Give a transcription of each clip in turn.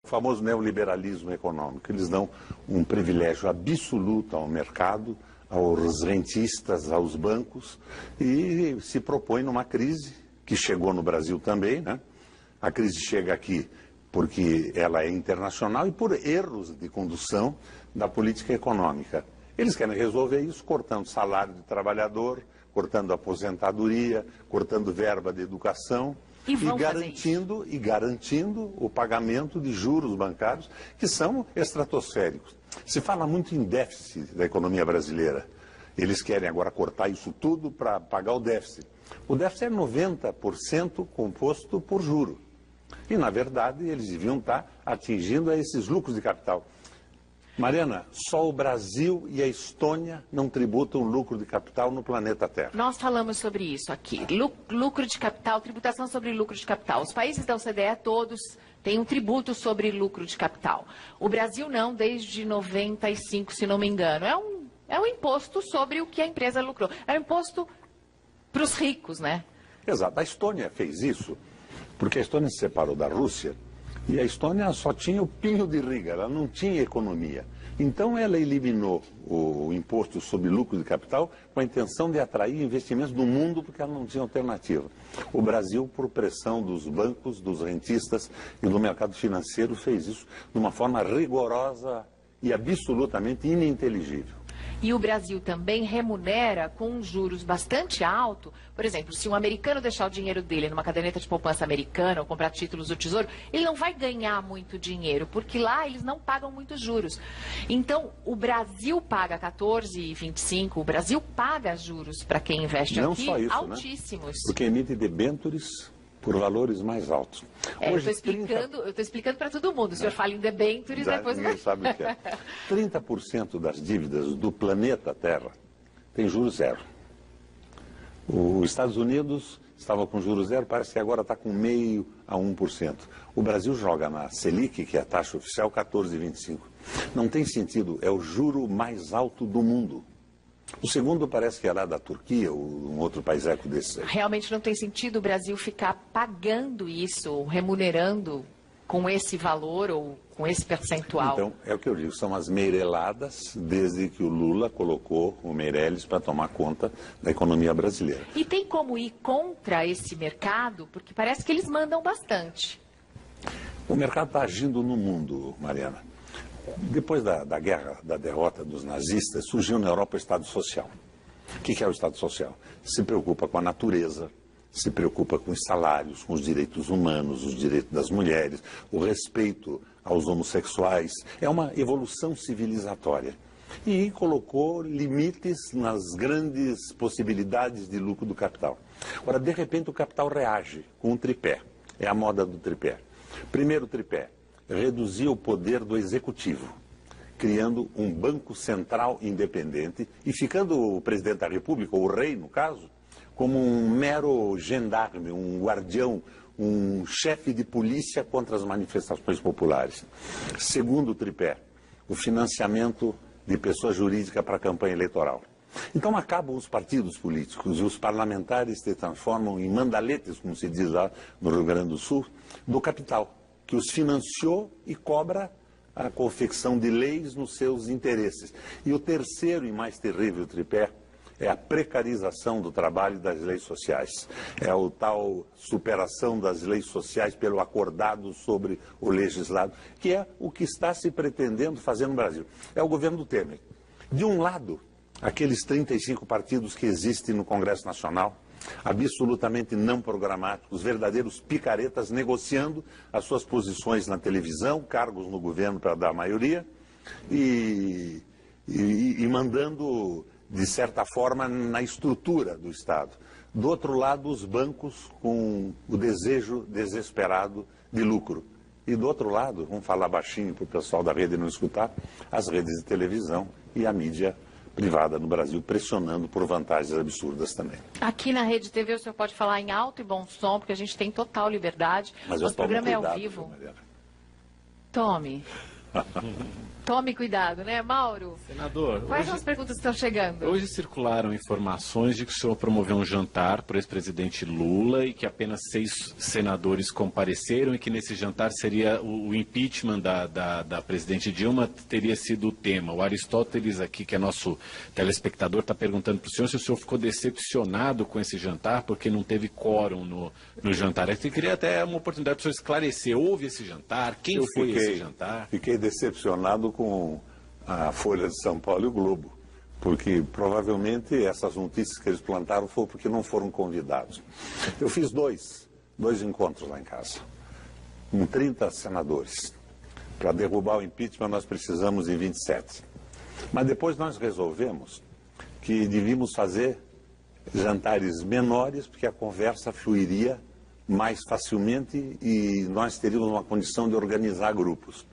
O famoso neoliberalismo econômico. Eles dão um privilégio absoluto ao mercado, aos rentistas, aos bancos, e se propõem numa crise que chegou no Brasil também, né? A crise chega aqui porque ela é internacional e por erros de condução da política econômica. Eles querem resolver isso cortando salário de trabalhador, cortando aposentadoria, cortando verba de educação e garantindo o pagamento de juros bancários que são estratosféricos. Se fala muito em déficit da economia brasileira. Eles querem agora cortar isso tudo para pagar o déficit. O déficit é 90% composto por juro. E, na verdade, eles deviam estar atingindo esses lucros de capital. Mariana, só o Brasil e a Estônia não tributam lucro de capital no planeta Terra. Nós falamos sobre isso aqui. Lucro de capital, tributação sobre lucro de capital. Os países da OCDE todos têm um tributo sobre lucro de capital. O Brasil não, desde 95, se não me engano. É um imposto sobre o que a empresa lucrou. É um imposto para os ricos, né? Exato. A Estônia fez isso porque a Estônia se separou da Rússia e a Estônia só tinha o pinho de Riga, ela não tinha economia. Então ela eliminou o imposto sobre lucro de capital com a intenção de atrair investimentos do mundo porque ela não tinha alternativa. O Brasil, por pressão dos bancos, dos rentistas e do mercado financeiro, fez isso de uma forma rigorosa e absolutamente ininteligível. E o Brasil também remunera com juros bastante altos. Por exemplo, se um americano deixar o dinheiro dele numa caderneta de poupança americana ou comprar títulos do Tesouro, ele não vai ganhar muito dinheiro, porque lá eles não pagam muitos juros. Então, o Brasil paga 14,25%, o Brasil paga juros para quem investe não aqui, só isso, altíssimos. Né? Porque emite debêntures por valores mais altos. Hoje, eu estou explicando para todo mundo. O senhor fala em debêntures, depois... Ninguém sabe o que é. 30% das dívidas do planeta Terra tem juros zero. Os Estados Unidos estava com juros zero, parece que agora está com 0,5% a 1%. O Brasil joga na Selic, que é a taxa oficial, 14,25%. Não tem sentido, é o juro mais alto do mundo. O segundo parece que é lá da Turquia, ou um outro país eco desse. Realmente não tem sentido o Brasil ficar pagando isso, remunerando com esse valor ou com esse percentual. Então, é o que eu digo, são as meireladas desde que o Lula colocou o Meirelles para tomar conta da economia brasileira. E tem como ir contra esse mercado? Porque parece que eles mandam bastante. O mercado está agindo no mundo, Mariana. Depois da guerra, da derrota dos nazistas, surgiu na Europa o Estado Social. O que é o Estado Social? Se preocupa com a natureza, se preocupa com os salários, com os direitos humanos, os direitos das mulheres, o respeito aos homossexuais. É uma evolução civilizatória. E colocou limites nas grandes possibilidades de lucro do capital. Agora, de repente, o capital reage com um tripé. É a moda do tripé. Primeiro tripé. Reduzir o poder do executivo, criando um banco central independente e ficando o presidente da República, ou o rei no caso, como um mero gendarme, um guardião, um chefe de polícia contra as manifestações populares. Segundo tripé, o financiamento de pessoa jurídica para a campanha eleitoral. Então acabam os partidos políticos e os parlamentares se transformam em mandaletes, como se diz lá no Rio Grande do Sul, do capital, que os financiou e cobra a confecção de leis nos seus interesses. E o terceiro e mais terrível tripé é a precarização do trabalho e das leis sociais. É o tal superação das leis sociais pelo acordado sobre o legislado, que é o que está se pretendendo fazer no Brasil. É o governo do Temer. De um lado, aqueles 35 partidos que existem no Congresso Nacional, absolutamente não programáticos, verdadeiros picaretas, negociando as suas posições na televisão, cargos no governo para dar maioria e mandando, de certa forma, na estrutura do Estado. Do outro lado, os bancos com o desejo desesperado de lucro. E do outro lado, vamos falar baixinho para o pessoal da rede não escutar, as redes de televisão e a mídia privada no Brasil, pressionando por vantagens absurdas também. Aqui na Rede TV o senhor pode falar em alto e bom som, porque a gente tem total liberdade. Mas o programa cuidado, é ao vivo. Mariana. Tome. Tome cuidado, né, Mauro? Senador, Quais são as perguntas que estão chegando? Hoje circularam informações de que o senhor promoveu um jantar para o ex-presidente Lula e que apenas 6 senadores compareceram e que nesse jantar seria o impeachment da presidente Dilma teria sido o tema. O Aristóteles aqui, que é nosso telespectador, está perguntando para o senhor se o senhor ficou decepcionado com esse jantar porque não teve quórum no jantar. Eu queria até uma oportunidade para o senhor esclarecer. Houve esse jantar? Quem foi esse jantar? Fiquei decepcionado com a Folha de São Paulo e o Globo, porque provavelmente essas notícias que eles plantaram foi porque não foram convidados. Eu fiz dois encontros lá em casa, com 30 senadores. Para derrubar o impeachment nós precisamos de 27. Mas depois nós resolvemos que devíamos fazer jantares menores, porque a conversa fluiria mais facilmente e nós teríamos uma condição de organizar grupos.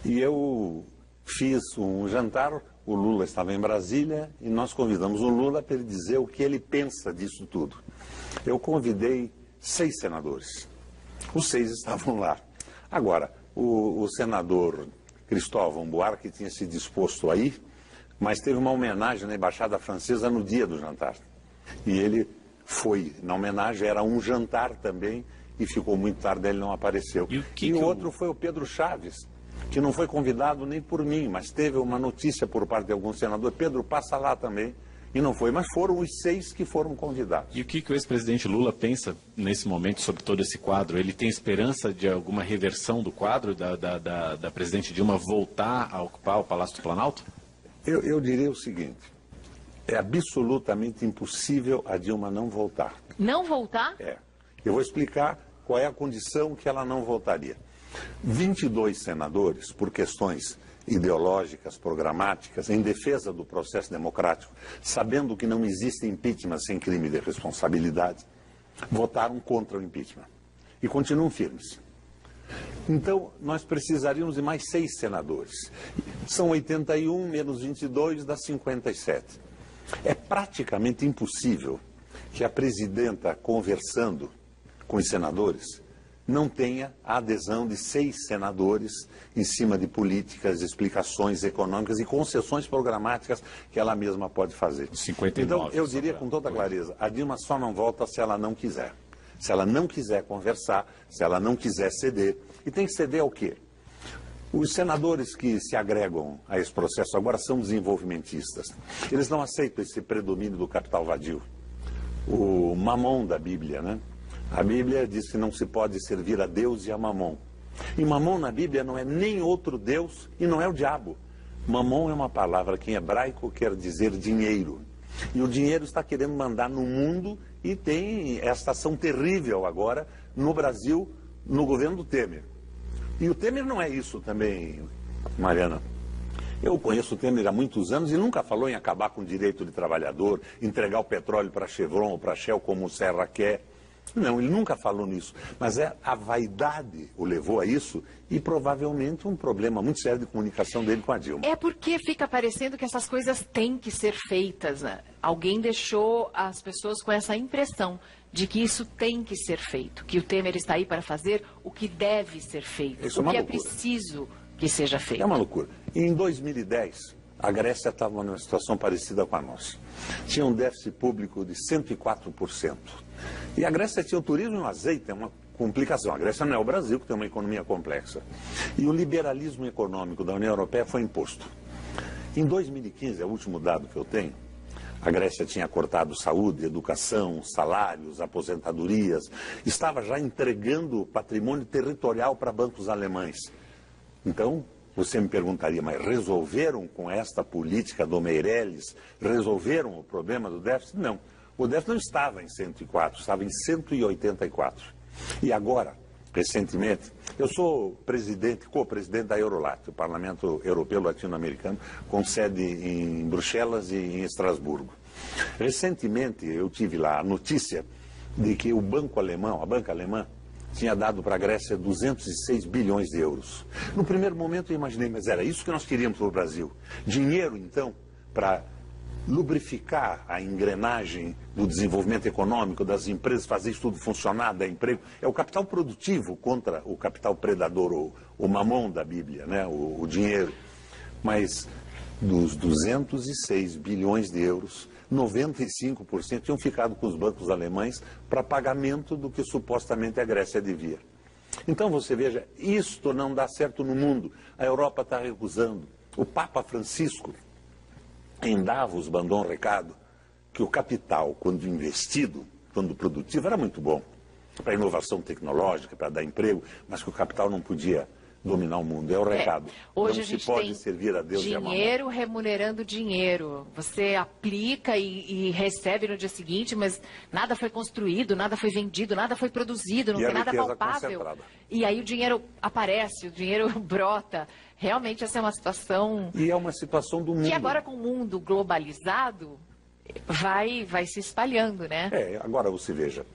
E eu fiz um jantar, o Lula estava em Brasília e nós convidamos o Lula para ele dizer o que ele pensa disso tudo. Eu convidei 6 senadores. Os 6 estavam lá. Agora, o senador Cristóvão Buarque tinha se disposto a ir, mas teve uma homenagem na Embaixada Francesa no dia do jantar. E ele foi na homenagem, era um jantar também, e ficou muito tarde, ele não apareceu. E o outro foi o Pedro Chaves, que não foi convidado nem por mim, mas teve uma notícia por parte de algum senador, Pedro, passa lá também, e não foi. Mas foram os 6 que foram convidados. E o que o ex-presidente Lula pensa nesse momento sobre todo esse quadro? Ele tem esperança de alguma reversão do quadro da presidente Dilma voltar a ocupar o Palácio do Planalto? Eu diria o seguinte, é absolutamente impossível a Dilma não voltar. Não voltar? É. Eu vou explicar qual é a condição que ela não voltaria. 22 senadores, por questões ideológicas, programáticas, em defesa do processo democrático, sabendo que não existe impeachment sem crime de responsabilidade, votaram contra o impeachment. E continuam firmes. Então, nós precisaríamos de mais 6 senadores. São 81 menos 22 dá 57. É praticamente impossível que a presidenta, conversando com os senadores, não tenha a adesão de 6 senadores em cima de políticas, explicações econômicas e concessões programáticas que ela mesma pode fazer. 59, então, eu diria com toda clareza, a Dilma só não volta se ela não quiser. Se ela não quiser conversar, se ela não quiser ceder. E tem que ceder ao quê? Os senadores que se agregam a esse processo agora são desenvolvimentistas. Eles não aceitam esse predomínio do capital vadio. O mamon da Bíblia, né? A Bíblia diz que não se pode servir a Deus e a mamon. E mamon na Bíblia não é nem outro Deus e não é o diabo. Mamon é uma palavra que em hebraico quer dizer dinheiro. E o dinheiro está querendo mandar no mundo e tem esta ação terrível agora no Brasil, no governo do Temer. E o Temer não é isso também, Mariana. Eu conheço o Temer há muitos anos e nunca falou em acabar com o direito de trabalhador, entregar o petróleo para a Chevron ou para a Shell como o Serra quer. Não, ele nunca falou nisso. Mas a vaidade o levou a isso e provavelmente um problema muito sério de comunicação dele com a Dilma. É porque fica parecendo que essas coisas têm que ser feitas, né? Alguém deixou as pessoas com essa impressão de que isso tem que ser feito, que o Temer está aí para fazer o que deve ser feito, Isso o que é loucura. Preciso que seja feito. É uma loucura. Em 2010, a Grécia estava numa situação parecida com a nossa. Tinha um déficit público de 104%. E a Grécia tinha o turismo e o azeite, é uma complicação. A Grécia não é o Brasil, que tem uma economia complexa. E o liberalismo econômico da União Europeia foi imposto. Em 2015, é o último dado que eu tenho, a Grécia tinha cortado saúde, educação, salários, aposentadorias, estava já entregando patrimônio territorial para bancos alemães. Então, você me perguntaria, mas resolveram com esta política do Meirelles, resolveram o problema do déficit? Não. O déficit não estava em 104, estava em 184. E agora, recentemente, eu sou co-presidente da Eurolat, o Parlamento Europeu Latino-Americano, com sede em Bruxelas e em Estrasburgo. Recentemente, eu tive lá a notícia de que o banco alemão, a banca alemã, tinha dado para a Grécia 206 bilhões de euros. No primeiro momento eu imaginei, mas era isso que nós queríamos para o Brasil. Dinheiro, então, para lubrificar a engrenagem do desenvolvimento econômico das empresas, fazer isso tudo funcionar, dar emprego. É o capital produtivo contra o capital predador, o mamão da Bíblia, né? O dinheiro. Mas dos 206 bilhões de euros, 95% tinham ficado com os bancos alemães para pagamento do que supostamente a Grécia devia. Então você veja, isto não dá certo no mundo. A Europa está recusando. O Papa Francisco, em Davos, mandou um recado que o capital, quando investido, quando produtivo, era muito bom para inovação tecnológica, para dar emprego, mas que o capital não podia dominar o mundo. É o recado. Hoje não a gente se pode tem servir a Deus dinheiro remunerando dinheiro. Você aplica e recebe no dia seguinte, mas nada foi construído, nada foi vendido, nada foi produzido, não tem nada palpável. E aí o dinheiro aparece, o dinheiro brota. Realmente essa é uma situação... E é uma situação do mundo. Que agora com o mundo globalizado vai se espalhando, né? Agora você veja,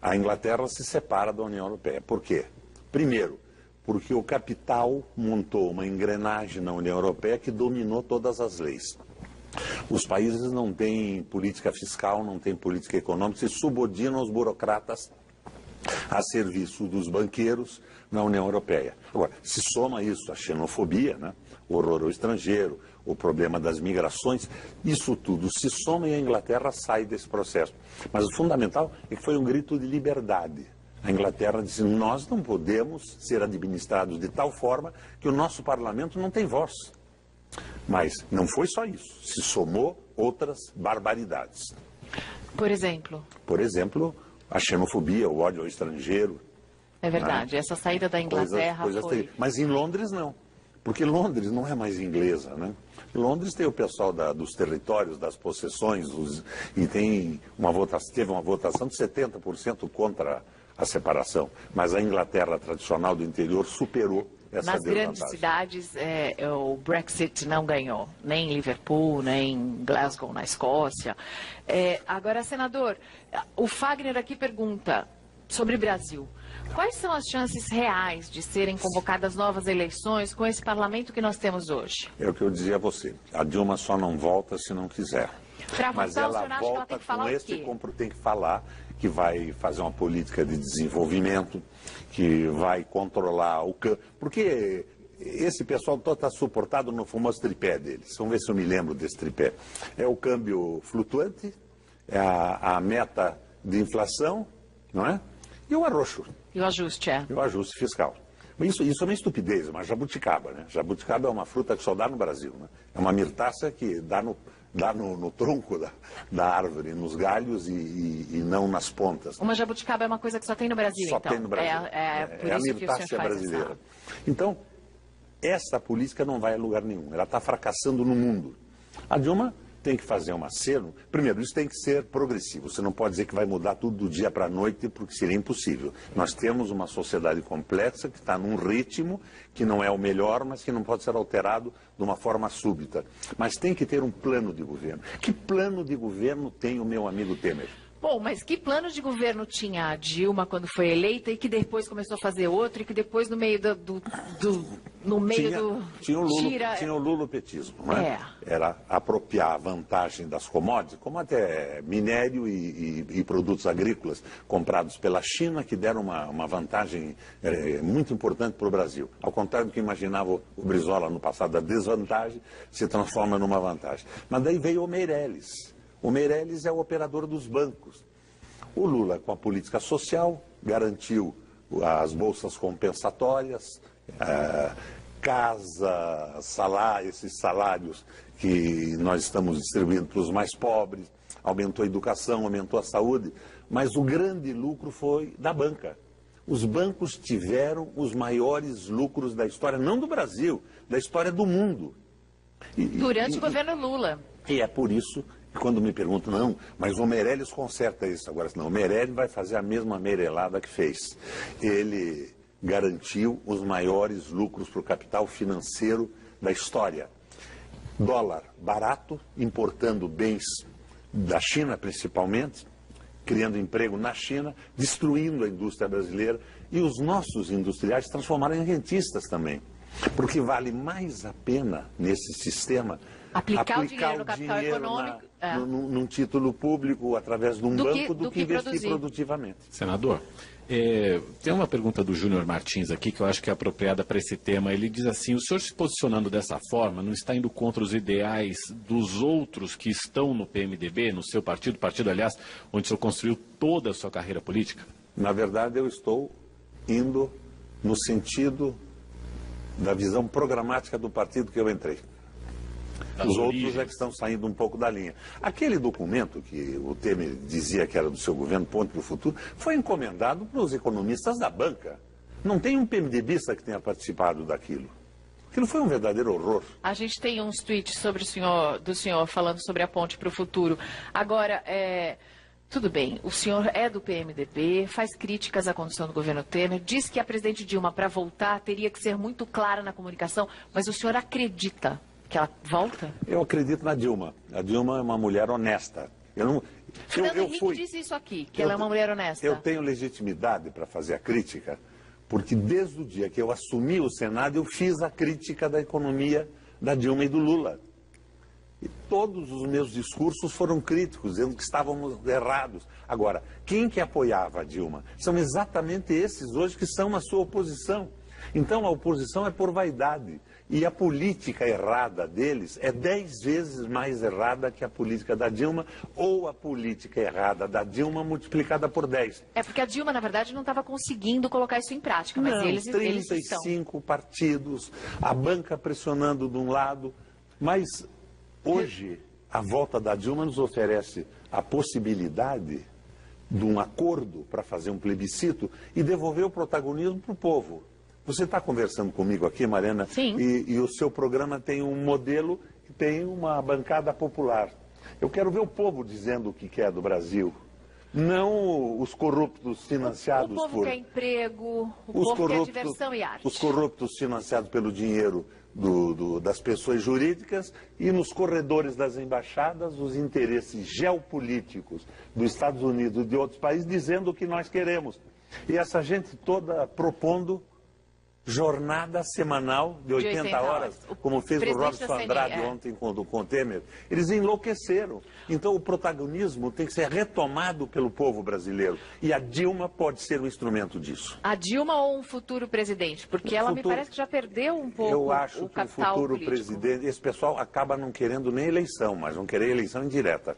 a Inglaterra se separa da União Europeia. Por quê? Primeiro, porque o capital montou uma engrenagem na União Europeia que dominou todas as leis. Os países não têm política fiscal, não têm política econômica, se subordinam os burocratas a serviço dos banqueiros na União Europeia. Agora, se soma isso a xenofobia, né? O horror ao estrangeiro, o problema das migrações, isso tudo se soma e a Inglaterra sai desse processo. Mas o fundamental é que foi um grito de liberdade. A Inglaterra disse, nós não podemos ser administrados de tal forma que o nosso parlamento não tem voz. Mas não foi só isso, se somou outras barbaridades. Por exemplo? Por exemplo, a xenofobia, o ódio ao estrangeiro. É verdade, né? Essa saída da Inglaterra foi... Mas em Londres não, porque Londres não é mais inglesa, né? Londres tem o pessoal dos territórios, das possessões, e tem teve uma votação de 70% contra a separação, mas a Inglaterra tradicional do interior superou essa desvantagem. Nas grandes cidades, o Brexit não ganhou, nem em Liverpool, nem em Glasgow, na Escócia. Agora, senador, o Fagner aqui pergunta sobre o Brasil. Quais são as chances reais de serem convocadas novas eleições com esse parlamento que nós temos hoje? É o que eu dizia a você, a Dilma só não volta se não quiser. Mas ela volta com esse tem que falar que vai fazer uma política de desenvolvimento, que vai controlar o câmbio. Porque esse pessoal todo está suportado no famoso tripé deles. Vamos ver se eu me lembro desse tripé. É o câmbio flutuante, é a meta de inflação, não é? E o arroxo. E o ajuste, E o ajuste fiscal. Isso é uma estupidez, uma jabuticaba, né? Jabuticaba é uma fruta que só dá no Brasil, né? É uma mirtácea que dá no tronco da árvore, nos galhos e não nas pontas. Uma jabuticaba é uma coisa que só tem no Brasil, só então? Só tem no Brasil. Por isso a mirtácea brasileira. Então, essa política não vai a lugar nenhum. Ela está fracassando no mundo. A Dilma tem que fazer um aceno. Primeiro, isso tem que ser progressivo. Você não pode dizer que vai mudar tudo do dia para a noite, porque seria impossível. Nós temos uma sociedade complexa que está num ritmo que não é o melhor, mas que não pode ser alterado de uma forma súbita. Mas tem que ter um plano de governo. Que plano de governo tem o meu amigo Temer? Bom, mas que plano de governo tinha a Dilma quando foi eleita e que depois começou a fazer outro e que depois no meio tinha o lulopetismo, não é? Era apropriar a vantagem das commodities, como até minério e produtos agrícolas comprados pela China, que deram uma vantagem muito importante para o Brasil. Ao contrário do que imaginava o Brizola no passado, a desvantagem se transforma numa vantagem. Mas daí veio o Meirelles. O Meirelles é o operador dos bancos. O Lula, com a política social, garantiu as bolsas compensatórias, casa, salário, esses salários que nós estamos distribuindo para os mais pobres, aumentou a educação, aumentou a saúde, mas o grande lucro foi da banca. Os bancos tiveram os maiores lucros da história, não do Brasil, da história do mundo. Durante o governo Lula. E é por isso que quando me perguntam, não, mas o Meirelles conserta isso. Agora, não, o Meirelles vai fazer a mesma meirelada que fez. Ele garantiu os maiores lucros para o capital financeiro da história. Dólar barato, importando bens da China principalmente, criando emprego na China, destruindo a indústria brasileira e os nossos industriais transformaram em rentistas também. Porque vale mais a pena nesse sistema Aplicar o dinheiro no capital econômico num título público através de um banco do que investir produtivamente. Senador, tem uma pergunta do Júnior Martins aqui que eu acho que é apropriada para esse tema. Ele diz assim: o senhor se posicionando dessa forma não está indo contra os ideais dos outros que estão no PMDB, no seu partido, aliás, onde o senhor construiu toda a sua carreira política? Na verdade, eu estou indo no sentido da visão programática do partido que eu entrei. Os outros é que estão saindo um pouco da linha. Aquele documento que o Temer dizia que era do seu governo, Ponte para o Futuro, foi encomendado para os economistas da banca. Não tem um PMDBista que tenha participado daquilo. Aquilo foi um verdadeiro horror. A gente tem uns tweets do senhor falando sobre a Ponte para o Futuro. Agora, tudo bem, o senhor é do PMDB, faz críticas à condução do governo Temer, diz que a presidente Dilma, para voltar, teria que ser muito clara na comunicação, mas o senhor acredita que ela volta? Eu acredito na Dilma. A Dilma é uma mulher honesta. Fernando Henrique disse isso aqui, que ela é uma mulher honesta. Eu tenho legitimidade para fazer a crítica, porque desde o dia que eu assumi o Senado, eu fiz a crítica da economia da Dilma e do Lula. E todos os meus discursos foram críticos, dizendo que estávamos errados. Agora, quem que apoiava a Dilma? São exatamente esses hoje que são a sua oposição. Então a oposição é por vaidade. E a política errada deles é 10 vezes mais errada que a política da Dilma, ou a política errada da Dilma multiplicada por 10. É porque a Dilma, na verdade, não estava conseguindo colocar isso em prática, mas não, eles 35 partidos, a banca pressionando de um lado. Mas hoje, a volta da Dilma nos oferece a possibilidade de um acordo para fazer um plebiscito e devolver o protagonismo para o povo. Você está conversando comigo aqui, Mariana? Sim. E o seu programa tem um modelo que tem uma popular. Eu quero ver o povo dizendo o que quer do Brasil. Não os corruptos financiados por... O povo quer emprego, o povo quer diversão e arte. Os corruptos financiados pelo dinheiro das pessoas jurídicas e nos corredores das embaixadas os interesses geopolíticos dos Estados Unidos e de outros países dizendo o que nós queremos. E essa gente toda propondo jornada semanal de 80 horas, como fez o Robson Andrade ontem com o Temer. Eles enlouqueceram. Então o protagonismo tem que ser retomado pelo povo brasileiro. E a Dilma pode ser um instrumento disso. A Dilma ou um futuro presidente? Porque ela me parece que já perdeu um pouco o capital político. Eu acho que o futuro presidente... Esse pessoal acaba não querendo nem eleição, mas vão querer eleição indireta.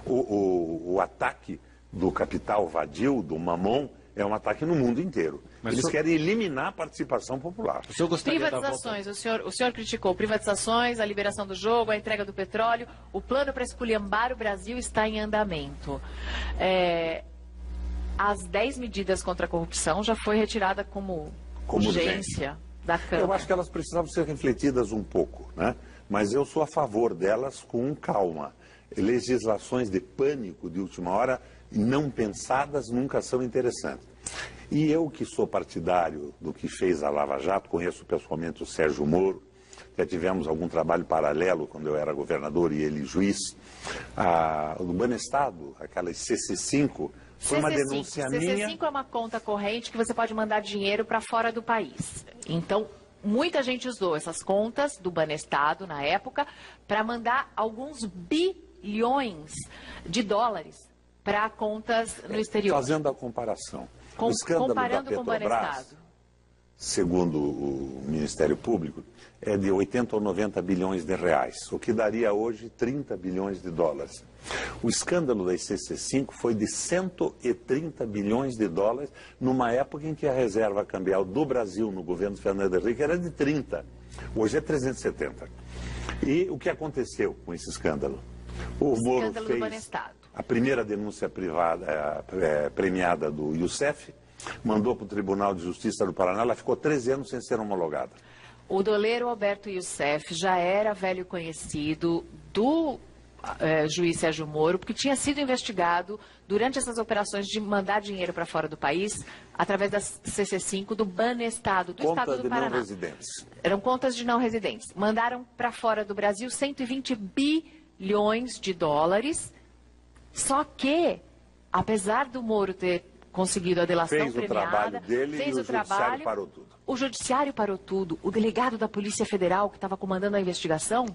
O ataque do capital vadio, do mamon, é um ataque no mundo inteiro. Mas eles querem eliminar a participação popular. Privatizações, o senhor criticou privatizações, a liberação do jogo, a entrega do petróleo, o plano para esculhambar o Brasil está em andamento. As 10 medidas contra a corrupção já foi retirada como urgência da Câmara. Eu acho que elas precisavam ser refletidas um pouco, né? Mas eu sou a favor delas com calma. Legislações de pânico de última hora não pensadas nunca são interessantes. E eu que sou partidário do que fez a Lava Jato, conheço pessoalmente o Sérgio Moro, já tivemos algum trabalho paralelo quando eu era governador e ele juiz. O Banestado, aquela CC5, foi uma denúncia minha. CC5 é uma conta corrente que você pode mandar dinheiro para fora do país. Então, muita gente usou essas contas do Banestado na época para mandar alguns bilhões de dólares para contas no exterior. Fazendo a comparação. O escândalo da Petrobras, segundo o Ministério Público, é de 80 ou 90 bilhões de reais, o que daria hoje 30 bilhões de dólares. O escândalo da ICC5 foi de 130 bilhões de dólares, numa época em que a reserva cambial do Brasil no governo Fernando Henrique era de 30. Hoje é 370. E o que aconteceu com esse escândalo? O Moro fez a primeira denúncia privada, premiada do Youssef, mandou para o Tribunal de Justiça do Paraná, ela ficou 13 anos sem ser homologada. O doleiro Alberto Youssef já era velho conhecido do juiz Sérgio Moro, porque tinha sido investigado durante essas operações de mandar dinheiro para fora do país, através da CC5 do Banestado, do Estado do Paraná. Contas de não residentes. Eram contas de não residentes. Mandaram para fora do Brasil 120 bilhões de dólares, só que, apesar do Moro ter conseguido a delação premiada, fez o trabalho dele e o judiciário parou tudo. O judiciário parou tudo. O delegado da Polícia Federal, que estava comandando a investigação,